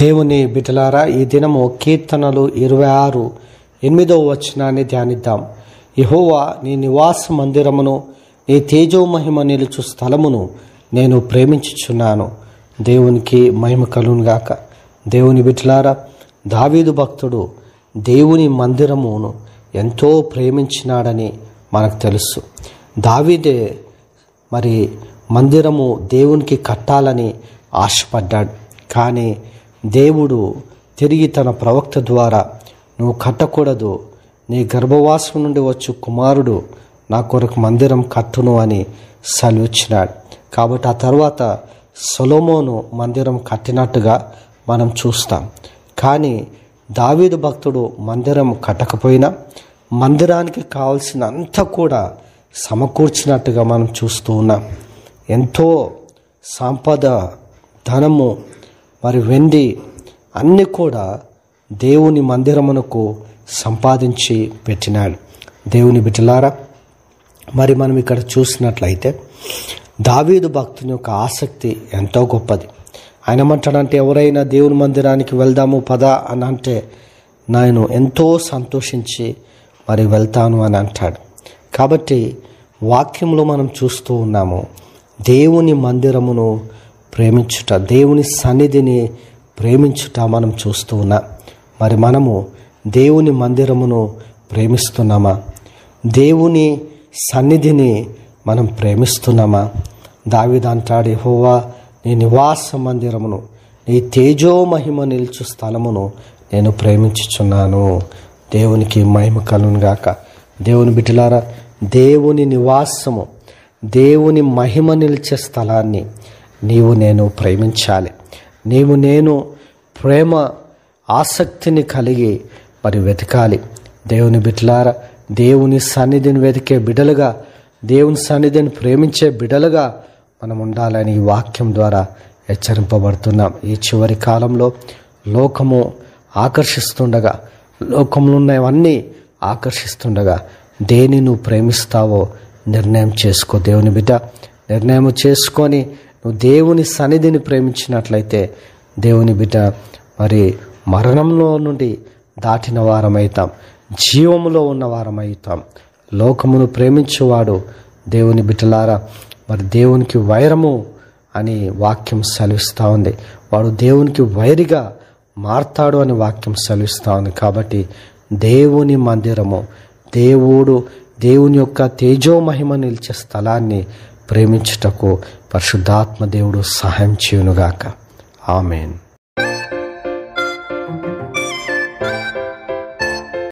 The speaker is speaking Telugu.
దేవుని బిడ్డలారా, ఈ దినము కీర్తనలు 26:8 వచనాన్ని ధ్యానిద్దాం. యెహోవా, నీ నివాస మందిరమును, నీ తేజోమహిమ నిలుచు స్థలమును నేను ప్రేమించుచున్నాను. దేవునికి మహిమ కలుగునుగాక. దేవుని బిడ్డలారా, దావీదు భక్తుడు దేవుని మందిరమును ఎంతో ప్రేమించినాడని మనకు తెలుసు. దావీదే మరి మందిరము దేవునికి కట్టాలని ఆశపడ్డాడు. కానీ దేవుడు తిరిగి తన ప్రవక్త ద్వారా, నువ్వు కట్టకూడదు, నీ గర్భవాసం నుండి వచ్చు కుమారుడు నా కొరకు మందిరం కట్టును అని సెలవిచ్చినాడు. కాబట్టి ఆ తర్వాత సొలొమోను మందిరం కట్టినట్టుగా మనం చూస్తాం. కానీ దావీదు భక్తుడు మందిరం కట్టకపోయినా మందిరానికి కావలసిన అంతా కూడా సమకూర్చినట్టుగా మనం చూస్తూ ఉన్నాం. ఎంతో సంపద, ధనము, మరి వెండి అన్నీ కూడా దేవుని మందిరమునకు సంపాదించి పెట్టినాడు. దేవుని బిడ్డలారా, మరి మనం ఇక్కడ చూసినట్లయితే దావీదు భక్తుని యొక్క ఆసక్తి ఎంతో గొప్పది. ఆయన ఏమంటాడంటే, ఎవరైనా దేవుని మందిరానికి వెళ్దాము పదా అని అంటే నేను ఎంతో సంతోషించి మరి వెళ్తాను అని అంటాడు. కాబట్టి వాక్యంలో మనం చూస్తూ ఉన్నాము, దేవుని మందిరమును ప్రేమించుట, దేవుని సన్నిధిని ప్రేమించుట మనం చూస్తూ ఉన్నాం. మరి మనము దేవుని మందిరమును ప్రేమిస్తున్నామా? దేవుని సన్నిధిని మనం ప్రేమిస్తున్నామా? దావీదు అంటాడు, యెహోవా, నీ నివాస మందిరమును, నీ తేజోమహిమ నిలుచు స్థలమును నేను ప్రేమించుచున్నాను. దేవునికి మహిమ కలుగునుగాక. దేవుని బిడ్డలారా, దేవుని నివాసము, దేవుని మహిమ నిలిచే స్థలాన్ని నీవు నేను ప్రేమించాలి. నేను ప్రేమ ఆసక్తిని కలిగి మరి వెతకాలి. దేవుని బిడ్డలారా, దేవుని సన్నిధిని వెతికే బిడ్డలుగా, దేవుని సన్నిధిని ప్రేమించే బిడ్డలుగా మనం ఉండాలని ఈ వాక్యం ద్వారా హెచ్చరింపబడుతున్నాం. ఈ చివరి కాలంలో లోకము ఆకర్షిస్తుండగా, లోకంలో ఉన్నవన్నీ ఆకర్షిస్తుండగా దేని నువ్వు ప్రేమిస్తావో నిర్ణయం చేసుకో. దేవుని బిడ్డ, నిర్ణయం చేసుకొని నువ్వు దేవుని సన్నిధిని ప్రేమించినట్లయితే దేవుని బిడ్డ మరి మరణంలో నుండి దాటిన వారమవుతాం, జీవములో ఉన్న వారమవుతాం. లోకమును ప్రేమించేవాడు దేవుని బిడ్డలారా మరి దేవునికి వైరము అని వాక్యం సెలవిస్తూ ఉంది. వాడు దేవునికి వైరిగా మారతాడు అని వాక్యం సెలవిస్తూ ఉంది. కాబట్టి దేవుని మందిరము, దేవుని యొక్క తేజోమహిమ నిలిచే స్థలాన్ని ప్రేమించుటకు పరిశుద్ధాత్మ దేవుడు సహాయం చేయునుగాక. ఆమేన్.